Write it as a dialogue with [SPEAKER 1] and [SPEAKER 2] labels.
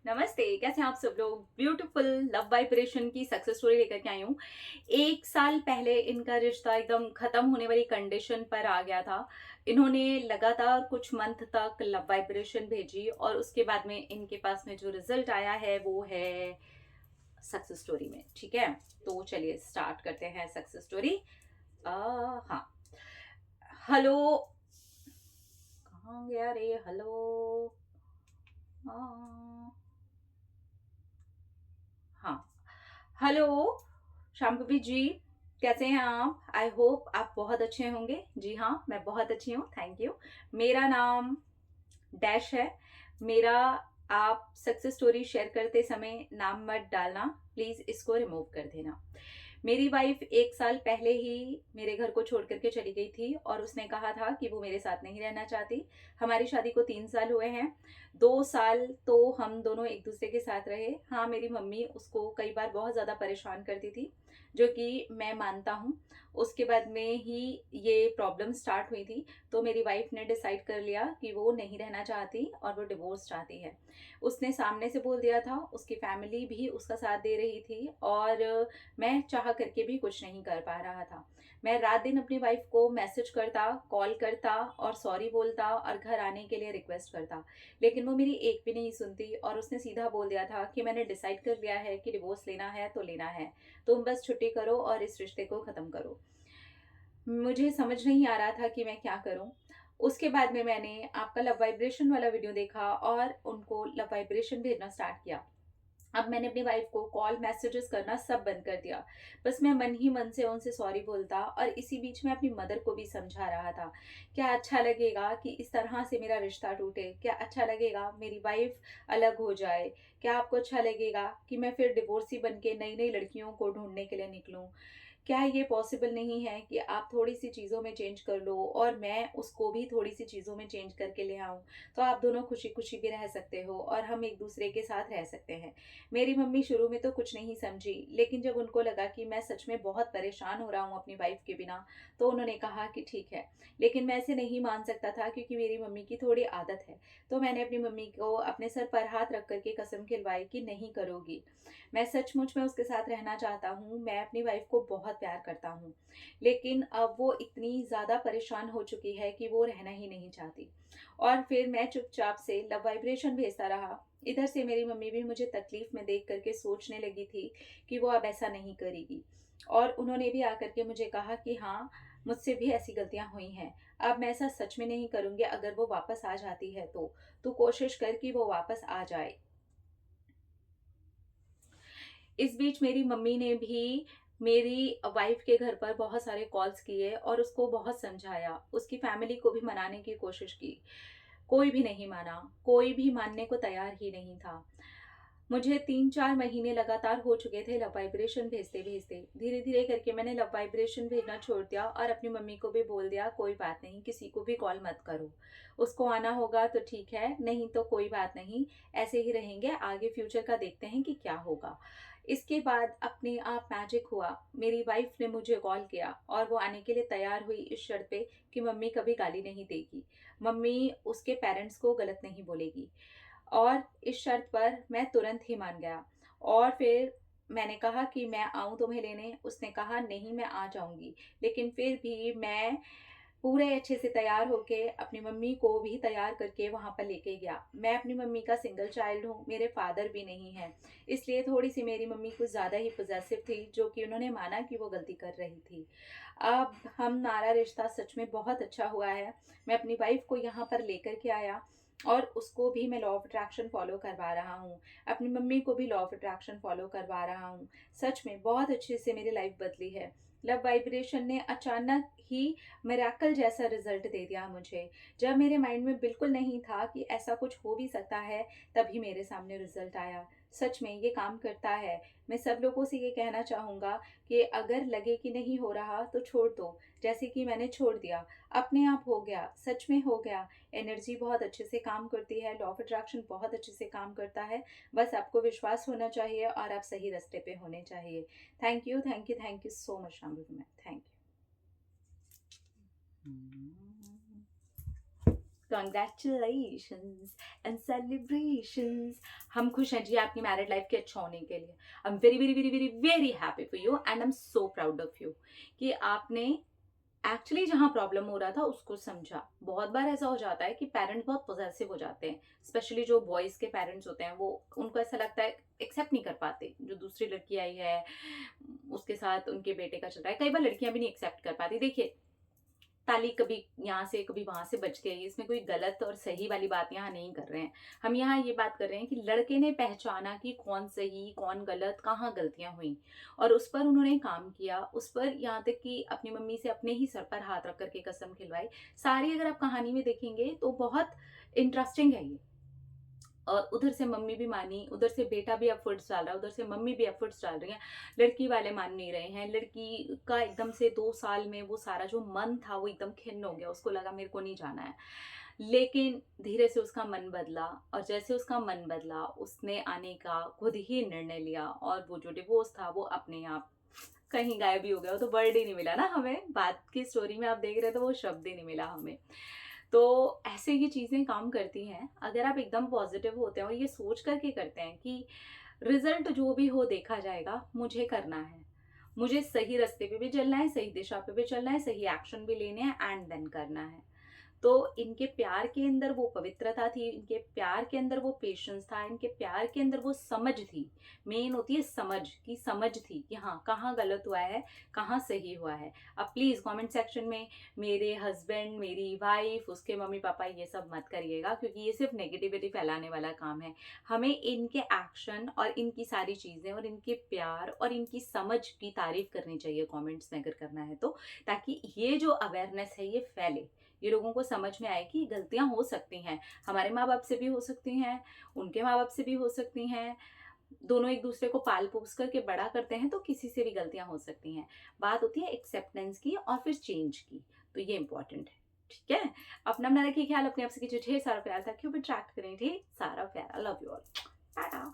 [SPEAKER 1] नमस्ते, कैसे हैं आप सब लोग? ब्यूटीफुल लव वाइब्रेशन की सक्सेस स्टोरी लेकर के आई हूँ। 1 साल पहले इनका रिश्ता एकदम खत्म होने वाली कंडीशन पर आ गया था। इन्होंने लगातार कुछ मंथ तक लव वाइब्रेशन भेजी और उसके बाद में इनके पास में जो रिजल्ट आया है वो है सक्सेस स्टोरी में, ठीक है? तो चलिए स्टार्ट करते हैं सक्सेस स्टोरी। हाँ, हेलो, कहाँ गया रे? हेलो, हाँ, हेलो शांभवी जी, कैसे हैं आप? आई होप आप बहुत अच्छे होंगे। जी हाँ, मैं बहुत अच्छी हूँ, थैंक यू। मेरा नाम डैश है। मेरा आप सक्सेस स्टोरी शेयर करते समय नाम मत डालना, प्लीज इसको रिमूव कर देना। मेरी वाइफ 1 साल पहले ही मेरे घर को छोड़ करके चली गई थी और उसने कहा था कि वो मेरे साथ नहीं रहना चाहती। हमारी शादी को 3 साल हुए हैं। 2 साल तो हम दोनों एक दूसरे के साथ रहे। हाँ, मेरी मम्मी उसको कई बार बहुत ज़्यादा परेशान करती थी, जो कि मैं मानता हूँ। उसके बाद में ही ये प्रॉब्लम स्टार्ट हुई थी, तो मेरी वाइफ ने डिसाइड कर लिया कि वो नहीं रहना चाहती और वो डिवोर्स चाहती है। उसने सामने से बोल दिया था, उसकी फैमिली भी उसका साथ दे रही थी और मैं चाह करके भी कुछ नहीं कर पा रहा था। मैं रात दिन अपनी वाइफ को मैसेज करता, कॉल करता और सॉरी बोलता और घर आने के लिए रिक्वेस्ट करता, लेकिन वो मेरी एक भी नहीं सुनती और उसने सीधा बोल दिया था कि मैंने डिसाइड कर लिया है कि डिवोर्स लेना है तो लेना है, तुम बस छुट्टी करो और इस रिश्ते को ख़त्म करो। मुझे समझ नहीं आ रहा था कि मैं क्या करूं। उसके बाद में मैंने आपका लव वाइब्रेशन वाला वीडियो देखा और उनको लव वाइब्रेशन भेजना स्टार्ट किया। अब मैंने अपनी वाइफ को कॉल मैसेजेस करना सब बंद कर दिया। बस मैं मन ही मन से उनसे सॉरी बोलता और इसी बीच में अपनी मदर को भी समझा रहा था। क्या अच्छा लगेगा कि इस तरह से मेरा रिश्ता टूटे? क्या अच्छा लगेगा मेरी वाइफ अलग हो जाए? क्या आपको अच्छा लगेगा कि मैं फिर डिवोर्सी बन के नई नई लड़कियों को ढूंढने के लिए निकलूं? क्या ये पॉसिबल नहीं है कि आप थोड़ी-सी चीज़ों में चेंज कर लो और मैं उसको भी थोड़ी-सी चीज़ों में चेंज करके ले आऊँ? तो आप दोनों खुशी-खुशी भी रह सकते हो और हम एक-दूसरे के साथ रह सकते हैं। मेरी मम्मी शुरू में तो कुछ नहीं समझी, लेकिन जब उनको लगा कि मैं सच में बहुत परेशान हो रहा हूँ अपनी वाइफ़ के बिना, तो उन्होंने कहा कि ठीक है। लेकिन मैं ऐसे नहीं मान सकता था क्योंकि मेरी मम्मी की थोड़ी आदत है। तो मैंने अपनी मम्मी को अपने सर पर हाथ रख कर के कसम खिलवाई कि नहीं करोगी। मैं सचमुच में उसके साथ रहना चाहता हूँ, मैं अपनी वाइफ को बहुत प्यार करता हूँ। लेकिन अब वो इतनी ज़्यादा परेशान हो चुकी है कि वो रहना ही नहीं चाहती। और फिर मैं चुपचाप से लव वाइब्रेशन भेजता रहा। इधर से मेरी मम्मी भी मुझे तकलीफ में देख करके सोचने लगी थी कि वो अब ऐसा नहीं करेगी। और उन्होंने भी आकर के मुझे कहा कि हाँ, मुझसे भी ऐसी गलतियाँ हुई हैं। अब मैं ऐसा सच में नहीं करूँगी, अगर वो वापस आ जाती है तो। तू कोशिश कर कि वो वापस आ जाए। इस बीच मेरी मम्मी ने भी मेरी वाइफ के घर पर बहुत सारे कॉल्स किए और उसको बहुत समझाया, उसकी फैमिली को भी मनाने की कोशिश की। कोई भी नहीं माना, कोई भी मानने को तैयार ही नहीं था। मुझे 3-4 महीने लगातार हो चुके थे लव वाइब्रेशन भेजते-भेजते। धीरे-धीरे करके मैंने लव वाइब्रेशन भेजना छोड़ दिया और अपनी मम्मी को भी बोल दिया, कोई बात नहीं, किसी को भी कॉल मत करो। उसको आना होगा तो ठीक है, नहीं तो कोई बात नहीं, ऐसे ही रहेंगे, आगे फ्यूचर का देखते हैं कि क्या होगा। इसके बाद अपने आप मैजिक हुआ। मेरी वाइफ ने मुझे कॉल किया और वो आने के लिए तैयार हुई इस शर्त पे कि मम्मी कभी गाली नहीं देगी। मम्मी उसके पेरेंट्स को गलत नहीं बोलेगी। और इस शर्त पर मैं तुरंत ही मान गया और फिर मैंने कहा कि मैं आऊँ तुम्हें लेने? उसने कहा नहीं, मैं आ जाऊँगी। लेकिन फिर भी मैं पूरे अच्छे से तैयार होके अपनी मम्मी को भी तैयार करके वहाँ पर लेके गया। मैं अपनी मम्मी का सिंगल चाइल्ड हूँ, मेरे फादर भी नहीं हैं, इसलिए थोड़ी-सी मेरी मम्मी कुछ ज़्यादा ही पॉसेसिव थी, जो कि उन्होंने माना कि वो गलती कर रही थी। अब हमारा रिश्ता सच में बहुत अच्छा हुआ है। मैं अपनी वाइफ को यहाँ पर लेकर के आया और उसको भी मैं लॉ ऑफ अट्रैक्शन फॉलो करवा रहा हूँ। अपनी मम्मी को भी लॉ ऑफ अट्रैक्शन फॉलो करवा रहा हूँ। सच में बहुत अच्छे से मेरी लाइफ बदली है। लव वाइब्रेशन ने अचानक ही मिरेकल जैसा रिजल्ट दे दिया मुझे। जब मेरे माइंड में बिल्कुल नहीं था कि ऐसा कुछ हो भी सकता है, तभी मेरे सामने रिजल्ट आया। सच में ये काम करता है। मैं सब लोगों से ये कहना चाहूँगा कि अगर लगे कि नहीं हो रहा तो छोड़ दो, जैसे कि मैंने छोड़ दिया। अपने आप हो गया, सच में हो गया। एनर्जी बहुत अच्छे से काम करती है, लॉ ऑफ अट्रैक्शन बहुत अच्छे से काम करता है। बस आपको विश्वास होना चाहिए और आप सही रास्ते पे होने चाहिए। Thank you, thank you, thank you so much Shamil ma'am, thank you. Congratulations and celebrations. हम खुश हैं जी आपकी मैरिड लाइफ के अच्छा होने के लिए। I am very very very very very happy for you and I am so proud of you कि आपने एक्चुअली जहाँ प्रॉब्लम हो रहा था उसको समझा। बहुत बार ऐसा हो जाता है कि पेरेंट्स बहुत पॉसेसिव हो जाते हैं, स्पेशली जो बॉयज के पेरेंट्स होते हैं, वो उनको ऐसा लगता है, एक्सेप्ट नहीं कर पाते जो दूसरी लड़की आई है उसके साथ उनके बेटे का चल रहा है। कई बार लड़कियां भी नहीं एक्सेप्ट कर पाती। देखिए, ताली कभी यहाँ से कभी वहां से बच गई, इसमें कोई गलत और सही वाली बात यहाँ नहीं कर रहे हैं। हम यहाँ ये बात कर रहे हैं कि लड़के ने पहचाना कि कौन सही कौन गलत, कहाँ गलतियां हुई और उस पर उन्होंने काम किया। उस पर यहाँ तक कि अपनी मम्मी से अपने ही सर पर हाथ रख करके कसम खिलवाई। सारी अगर आप कहानी में देखेंगे तो बहुत इंटरेस्टिंग है ये। और उधर से मम्मी भी मानी, उधर से बेटा भी एफर्ट्स डाल रहा है, उधर से मम्मी भी एफर्ट्स डाल रही हैं। लड़की वाले मान नहीं रहे हैं। लड़की का एकदम से 2 साल में वो सारा जो मन था वो एकदम खिन्न हो गया। उसको लगा मेरे को नहीं जाना है, लेकिन धीरे से उसका मन बदला और जैसे उसका मन बदला उसने आने का खुद ही निर्णय लिया और वो जो डिवोर्स था वो अपने आप कहीं गायब ही हो गया। वो तो वर्ड ही नहीं मिला ना हमें, बात की स्टोरी में आप देख रहे थे वो शब्द ही नहीं मिला हमें। तो ऐसे ये चीज़ें काम करती हैं अगर आप एकदम पॉजिटिव होते हैं और ये सोच करके करते हैं कि रिजल्ट जो भी हो देखा जाएगा, मुझे करना है, मुझे सही रास्ते पे भी चलना है, सही दिशा पे भी चलना है, सही एक्शन भी लेने हैं एंड देन करना है। तो इनके प्यार के अंदर वो पवित्रता थी, इनके प्यार के अंदर वो पेशेंस था, इनके प्यार के अंदर वो समझ थी। मेन होती है समझ, की समझ थी कि हाँ कहाँ गलत हुआ है, कहाँ सही हुआ है। अब प्लीज़ कमेंट सेक्शन में मेरे हस्बैंड, मेरी वाइफ, उसके मम्मी पापा ये सब मत करिएगा, क्योंकि ये सिर्फ नेगेटिविटी फैलाने वाला काम है। हमें इनके एक्शन और इनकी सारी चीज़ें और इनके प्यार और इनकी समझ की तारीफ करनी चाहिए कमेंट्स में अगर करना है तो, ताकि ये जो अवेयरनेस है ये फैले, ये लोगों को समझ में आए कि गलतियां हो सकती हैं। हमारे माँ बाप से भी हो सकती हैं, उनके माँ बाप से भी हो सकती हैं। दोनों एक दूसरे को पाल पोस करके बड़ा करते हैं तो किसी से भी गलतियां हो सकती हैं। बात होती है एक्सेप्टेंस की और फिर चेंज की, तो ये इंपॉर्टेंट है। ठीक है, अपना रखिए ख्याल, अपने आप से कीजिए ढेर सारा प्यार, ताकि वो अट्रैक्ट करें ढेर सारा प्यार। I love you all, Tata.